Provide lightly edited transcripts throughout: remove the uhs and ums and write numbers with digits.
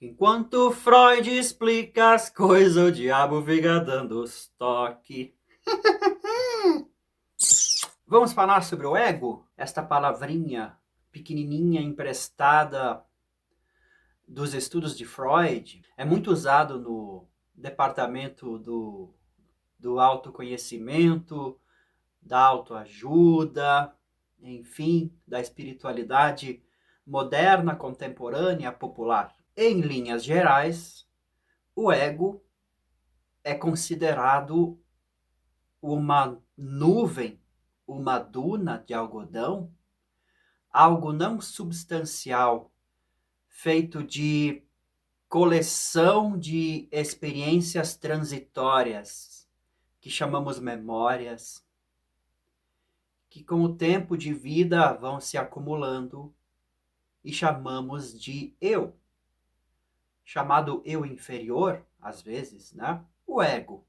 Enquanto Freud explica as coisas, o diabo fica dando os toques. Vamos falar sobre o ego? Esta palavrinha pequenininha emprestada dos estudos de Freud é muito usado no departamento do autoconhecimento, da autoajuda, enfim, da espiritualidade moderna, contemporânea, popular. Em linhas gerais, o ego é considerado uma nuvem, uma duna de algodão, algo não substancial, feito de coleção de experiências transitórias, que chamamos memórias, que com o tempo de vida vão se acumulando e chamamos de eu. Chamado eu inferior, às vezes, né? O ego,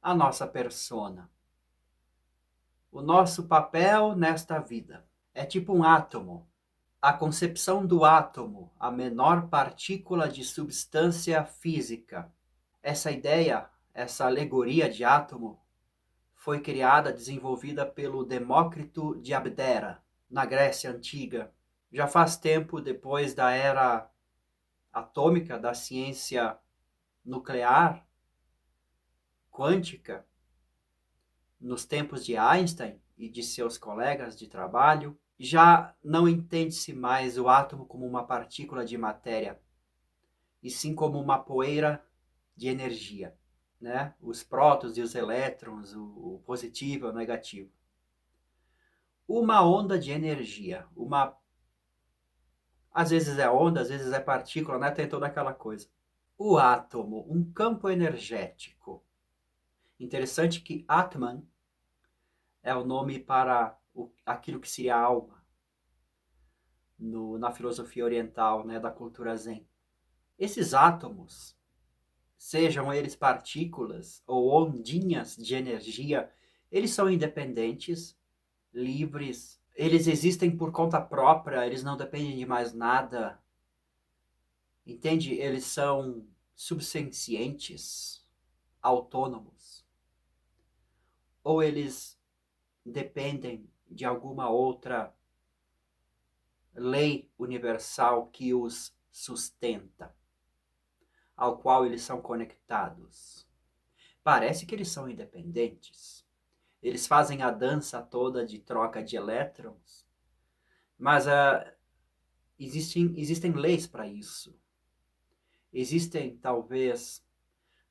a nossa persona. O nosso papel nesta vida. É tipo um átomo. A concepção do átomo, a menor partícula de substância física. Essa ideia, essa alegoria de átomo, foi criada, desenvolvida pelo Demócrito de Abdera, na Grécia Antiga. Já faz tempo depois da era atômica, da ciência nuclear, quântica, nos tempos de Einstein e de seus colegas de trabalho, já não entende-se mais o átomo como uma partícula de matéria, e sim como uma poeira de energia, né? Os prótons e os elétrons, o positivo e o negativo. Uma onda de energia, às vezes é onda, às vezes é partícula, né? Tem toda aquela coisa. O átomo, um campo energético. Interessante que Atman é o nome para aquilo que seria a alma na filosofia oriental, né, da cultura Zen. Esses átomos, sejam eles partículas ou ondinhas de energia, eles são independentes, livres, eles existem por conta própria, eles não dependem de mais nada, entende? Eles são subsencientes, autônomos, ou eles dependem de alguma outra lei universal que os sustenta, ao qual eles são conectados. Parece que eles são independentes. Eles fazem a dança toda de troca de elétrons, mas existem leis para isso. Existem, talvez,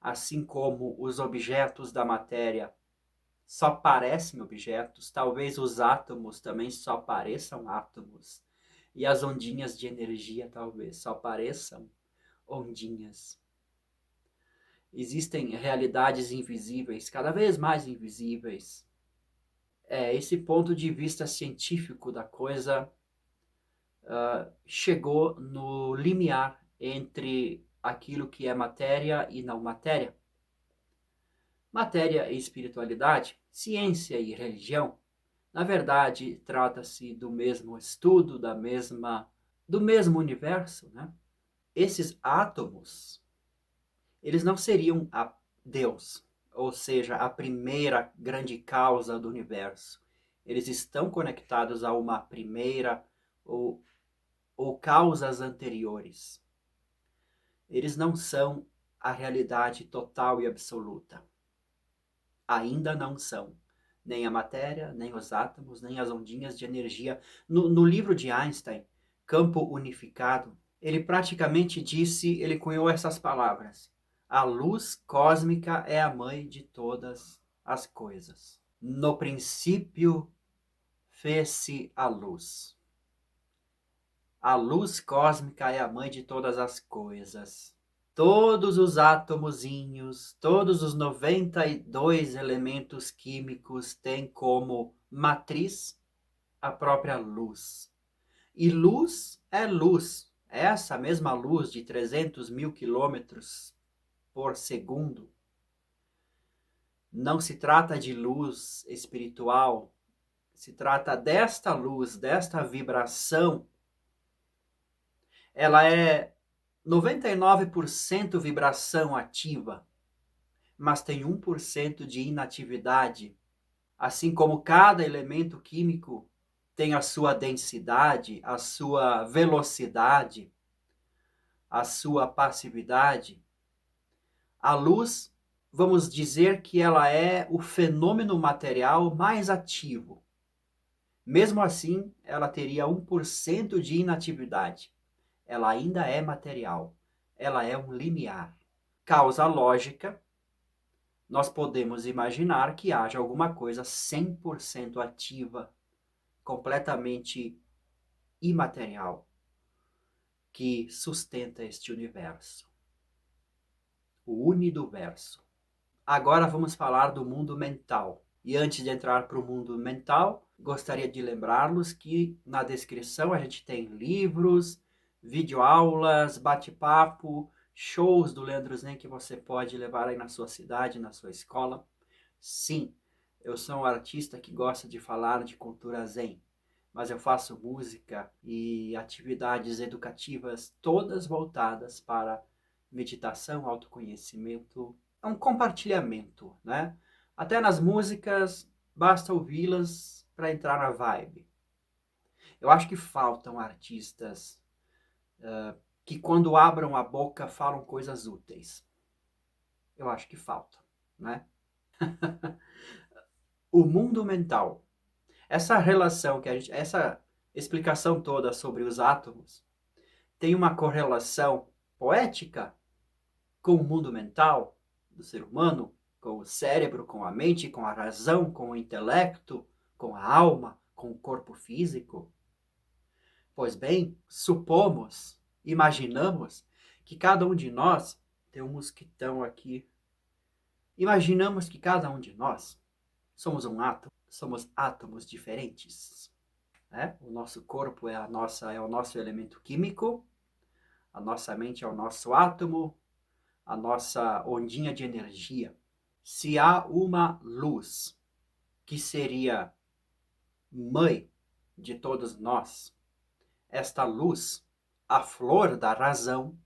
assim como os objetos da matéria só parecem objetos, talvez os átomos também só pareçam átomos. E as ondinhas de energia talvez só pareçam ondinhas. Existem realidades invisíveis, cada vez mais invisíveis. Esse ponto de vista científico da coisa chegou no limiar entre aquilo que é matéria e não matéria. Matéria e espiritualidade, ciência e religião, na verdade, trata-se do mesmo estudo, do mesmo universo, né? Esses átomos, eles não seriam a Deus, ou seja, a primeira grande causa do universo. Eles estão conectados a uma primeira ou causas anteriores. Eles não são a realidade total e absoluta. Ainda não são. Nem a matéria, nem os átomos, nem as ondinhas de energia. No livro de Einstein, Campo Unificado, ele praticamente ele cunhou essas palavras. A luz cósmica é a mãe de todas as coisas. No princípio fez-se a luz. A luz cósmica é a mãe de todas as coisas. Todos os átomozinhos, todos os 92 elementos químicos têm como matriz a própria luz. E luz é luz. Essa mesma luz de 300 mil quilômetros por segundo. Não se trata de luz espiritual. Se trata desta luz, desta vibração. Ela é 99% vibração ativa, mas tem 1% de inatividade. Assim como cada elemento químico tem a sua densidade, a sua velocidade, a sua passividade, a luz, vamos dizer que ela é o fenômeno material mais ativo. Mesmo assim, ela teria 1% de inatividade. Ela ainda é material. Ela é um limiar. Causa lógica, nós podemos imaginar que haja alguma coisa 100% ativa, completamente imaterial, que sustenta este universo, o universo. Agora vamos falar do mundo mental. E antes de entrar para o mundo mental, gostaria de lembrá-los que na descrição a gente tem livros, videoaulas, bate-papo, shows do Leandro Zen que você pode levar aí na sua cidade, na sua escola. Sim, eu sou um artista que gosta de falar de cultura Zen, mas eu faço música e atividades educativas todas voltadas para meditação, autoconhecimento, é um compartilhamento, né? Até nas músicas, basta ouvi-las para entrar na vibe. Eu acho que faltam artistas que quando abram a boca falam coisas úteis. Eu acho que falta, né? O mundo mental. Essa relação que a gente, essa explicação toda sobre os átomos tem uma correlação poética com o mundo mental do ser humano, com o cérebro, com a mente, com a razão, com o intelecto, com a alma, com o corpo físico? Pois bem, supomos, imaginamos que cada um de nós, tem um mosquitão aqui, imaginamos que cada um de nós somos um átomo, somos átomos diferentes, né? O nosso corpo é o nosso elemento químico, a nossa mente é o nosso átomo, a nossa ondinha de energia. Se há uma luz que seria mãe de todos nós, esta luz, a flor da razão,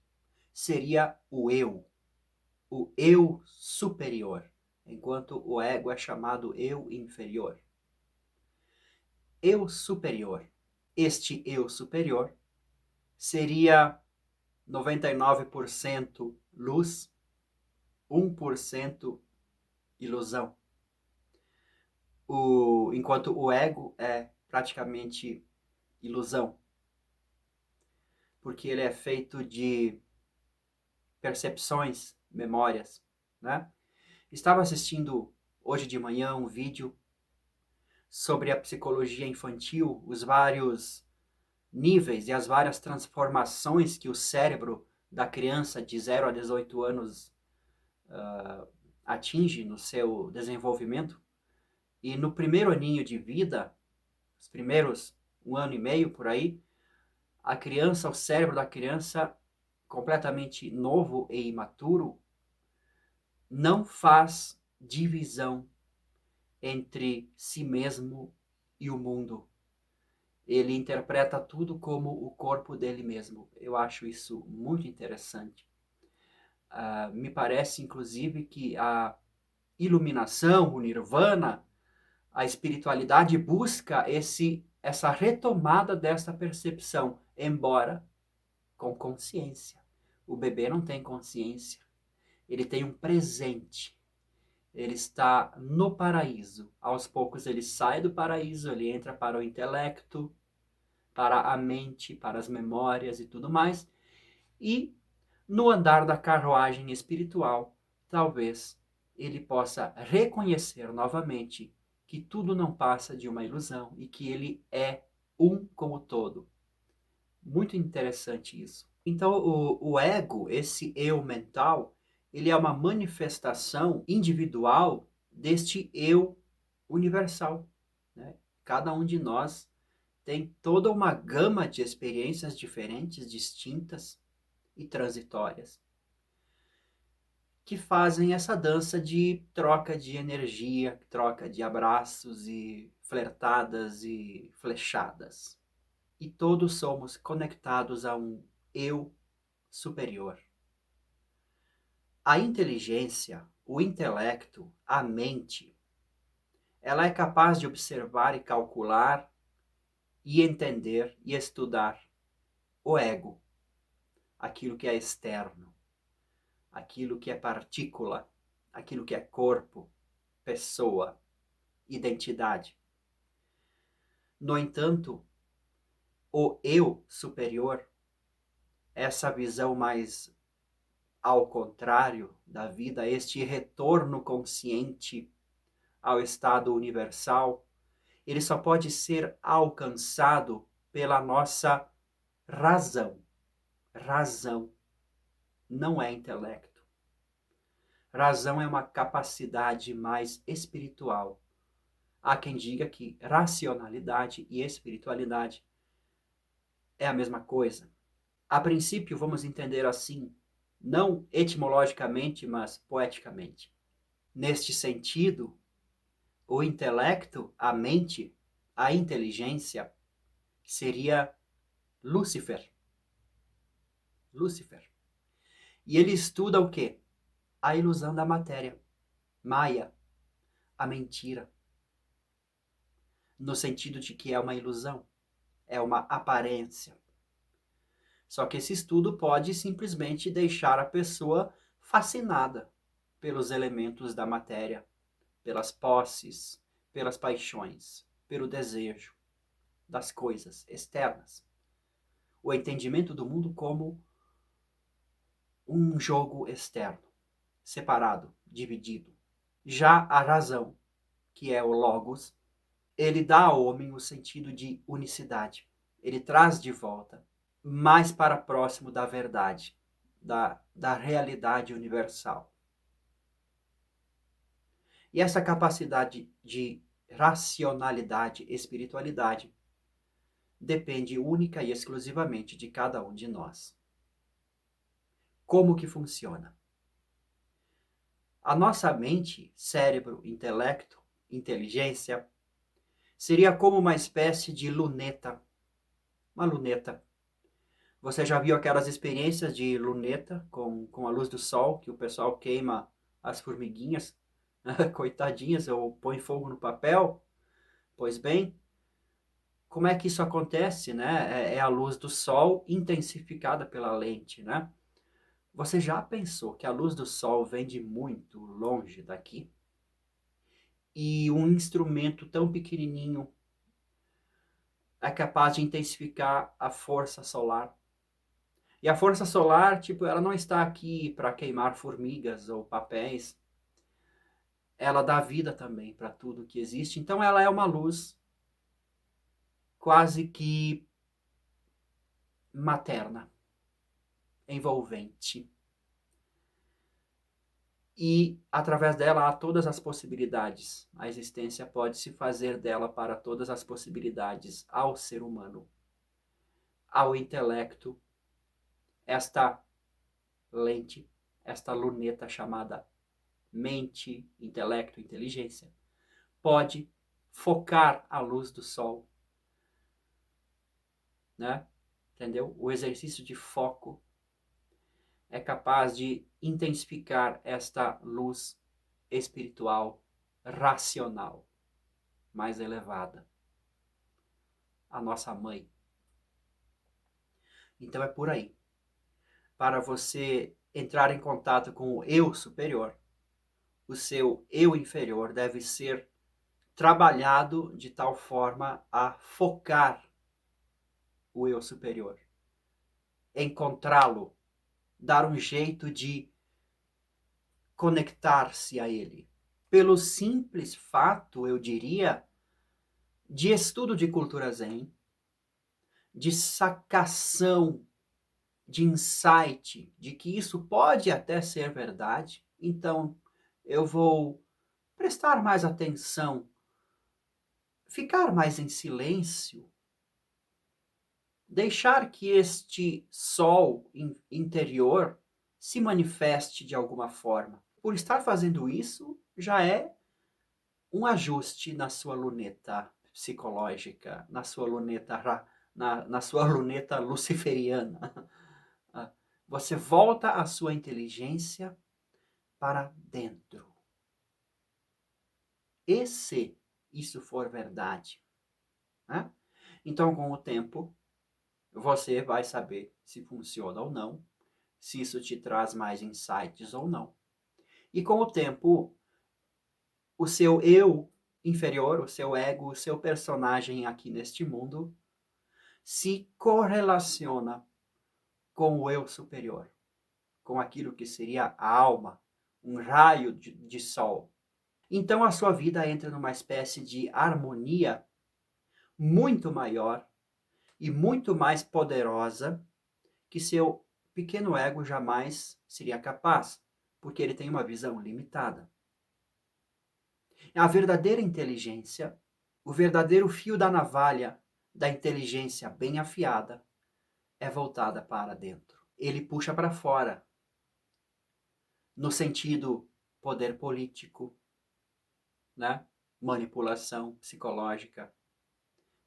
seria o eu superior, enquanto o ego é chamado eu inferior. Eu superior. Este eu superior seria 99% luz, 1% ilusão. Enquanto o ego é praticamente ilusão, porque ele é feito de percepções, memórias, né? Estava assistindo hoje de manhã um vídeo sobre a psicologia infantil, os vários níveis e as várias transformações que o cérebro da criança de 0 a 18 anos atinge no seu desenvolvimento. E no primeiro aninho de vida, os primeiros 1 ano e meio por aí, a criança, o cérebro da criança, completamente novo e imaturo, não faz divisão entre si mesmo e o mundo. Ele interpreta tudo como o corpo dele mesmo. Eu acho isso muito interessante. Me parece, inclusive, que a iluminação, o nirvana, a espiritualidade busca essa retomada dessa percepção, embora com consciência. O bebê não tem consciência. Ele tem um presente. Ele está no paraíso. Aos poucos ele sai do paraíso, ele entra para o intelecto, para a mente, para as memórias e tudo mais. E no andar da carruagem espiritual, talvez ele possa reconhecer novamente que tudo não passa de uma ilusão e que ele é um com o todo. Muito interessante isso. Então, o ego, esse eu mental, ele é uma manifestação individual deste eu universal, né? Cada um de nós tem toda uma gama de experiências diferentes, distintas e transitórias, que fazem essa dança de troca de energia, troca de abraços e flertadas e flechadas. E todos somos conectados a um eu superior. A inteligência, o intelecto, a mente, ela é capaz de observar e calcular e entender e estudar o ego, aquilo que é externo, aquilo que é partícula, aquilo que é corpo, pessoa, identidade. No entanto, o eu superior, essa visão mais ao contrário da vida, este retorno consciente ao estado universal, ele só pode ser alcançado pela nossa razão. Razão não é intelecto. Razão é uma capacidade mais espiritual. Há quem diga que racionalidade e espiritualidade é a mesma coisa. A princípio, vamos entender assim, não etimologicamente, mas poeticamente. Neste sentido, o intelecto, a mente, a inteligência, seria Lúcifer. Lúcifer. E ele estuda o quê? A ilusão da matéria. Maia, a mentira. No sentido de que é uma ilusão, é uma aparência. Só que esse estudo pode simplesmente deixar a pessoa fascinada pelos elementos da matéria, pelas posses, pelas paixões, pelo desejo das coisas externas. O entendimento do mundo como um jogo externo, separado, dividido. Já a razão, que é o logos, ele dá ao homem o sentido de unicidade. Ele traz de volta mais para próximo da verdade, da realidade universal. E essa capacidade de racionalidade, espiritualidade, depende única e exclusivamente de cada um de nós. Como que funciona? A nossa mente, cérebro, intelecto, inteligência, seria como uma espécie de luneta. Uma luneta. Você já viu aquelas experiências de luneta com a luz do sol, que o pessoal queima as formiguinhas, coitadinhas, ou põe fogo no papel? Pois bem, como é que isso acontece, né? É a luz do sol intensificada pela lente, né? Você já pensou que a luz do sol vem de muito longe daqui? E um instrumento tão pequenininho é capaz de intensificar a força solar? E a força solar, tipo, ela não está aqui para queimar formigas ou papéis. Ela dá vida também para tudo que existe. Então ela é uma luz quase que materna, envolvente. E através dela há todas as possibilidades. A existência pode se fazer dela para todas as possibilidades ao ser humano, ao intelecto. Esta lente, esta luneta chamada mente, intelecto, inteligência, pode focar a luz do sol, né? Entendeu? O exercício de foco é capaz de intensificar esta luz espiritual, racional, mais elevada. A nossa mãe. Então é por aí. Para você entrar em contato com o eu superior, o seu eu inferior deve ser trabalhado de tal forma a focar o eu superior, encontrá-lo, dar um jeito de conectar-se a ele. Pelo simples fato, eu diria, de estudo de cultura zen, de sacação, de insight, de que isso pode até ser verdade, então eu vou prestar mais atenção, ficar mais em silêncio, deixar que este sol interior se manifeste de alguma forma. Por estar fazendo isso, já é um ajuste na sua luneta psicológica, na sua luneta luciferiana. Você volta a sua inteligência para dentro. E se isso for verdade, né? Então, com o tempo, você vai saber se funciona ou não, se isso te traz mais insights ou não. E com o tempo, o seu eu inferior, o seu ego, o seu personagem aqui neste mundo, se correlaciona com o eu superior, com aquilo que seria a alma, um raio de sol. Então a sua vida entra numa espécie de harmonia muito maior e muito mais poderosa que seu pequeno ego jamais seria capaz, porque ele tem uma visão limitada. A verdadeira inteligência, o verdadeiro fio da navalha da inteligência bem afiada, é voltada para dentro. Ele puxa para fora, no sentido poder político, né? Manipulação psicológica,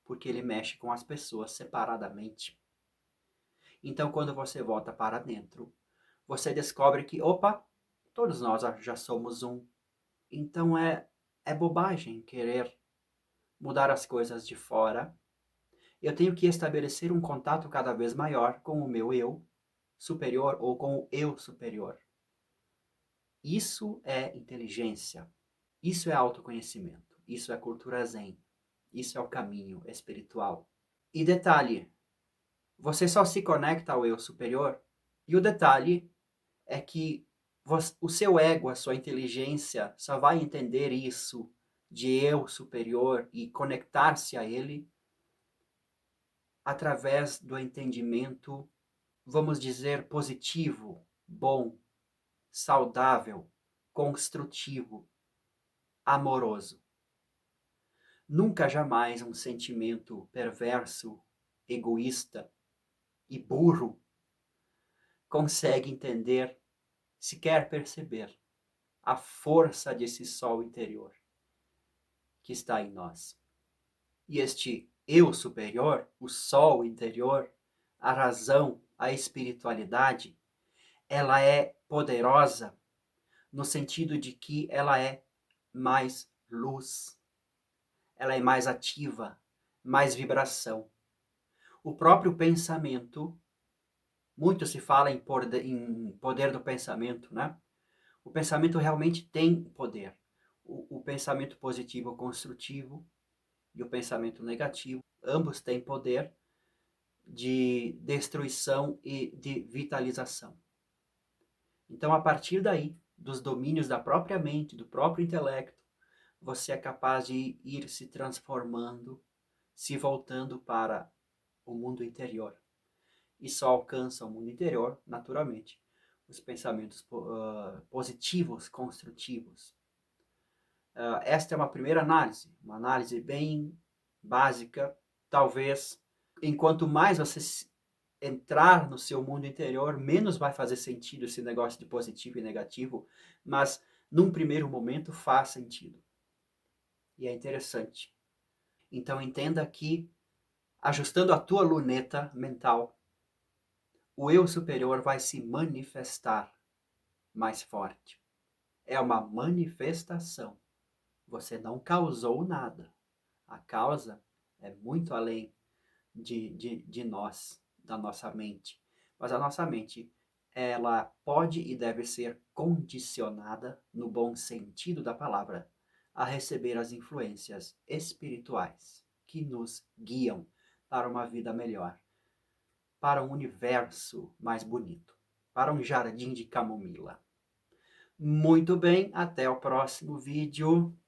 porque ele mexe com as pessoas separadamente. Então, quando você volta para dentro, você descobre que, opa, todos nós já somos um. Então é bobagem querer mudar as coisas de fora. Eu tenho que estabelecer um contato cada vez maior com o meu eu superior ou com o eu superior. Isso é inteligência. Isso é autoconhecimento. Isso é cultura zen. Isso é o caminho espiritual. E detalhe, você só se conecta ao eu superior. E o detalhe é que o seu ego, a sua inteligência, só vai entender isso de eu superior e conectar-se a ele através do entendimento, vamos dizer, positivo, bom, saudável, construtivo, amoroso. Nunca jamais um sentimento perverso, egoísta e burro consegue entender, sequer perceber a força desse sol interior que está em nós. E este eu superior, o sol interior, a razão, a espiritualidade, ela é poderosa no sentido de que ela é mais luz, ela é mais ativa, mais vibração. O próprio pensamento, muito se fala em poder do pensamento, né? O pensamento realmente tem poder. O pensamento positivo construtivo e o pensamento negativo, ambos têm poder de destruição e de vitalização. Então, a partir daí, dos domínios da própria mente, do próprio intelecto, você é capaz de ir se transformando, se voltando para o mundo interior. E só alcança o mundo interior, naturalmente, os pensamentos positivos, construtivos. Esta é uma primeira análise, uma análise bem básica. Talvez, enquanto mais você entrar no seu mundo interior, menos vai fazer sentido esse negócio de positivo e negativo, mas num primeiro momento faz sentido. E é interessante. Então entenda que, ajustando a tua luneta mental, o eu superior vai se manifestar mais forte. É uma manifestação. Você não causou nada. A causa é muito além de nós, da nossa mente. Mas a nossa mente, ela pode e deve ser condicionada, no bom sentido da palavra, a receber as influências espirituais que nos guiam para uma vida melhor, para um universo mais bonito, para um jardim de camomila. Muito bem, até o próximo vídeo.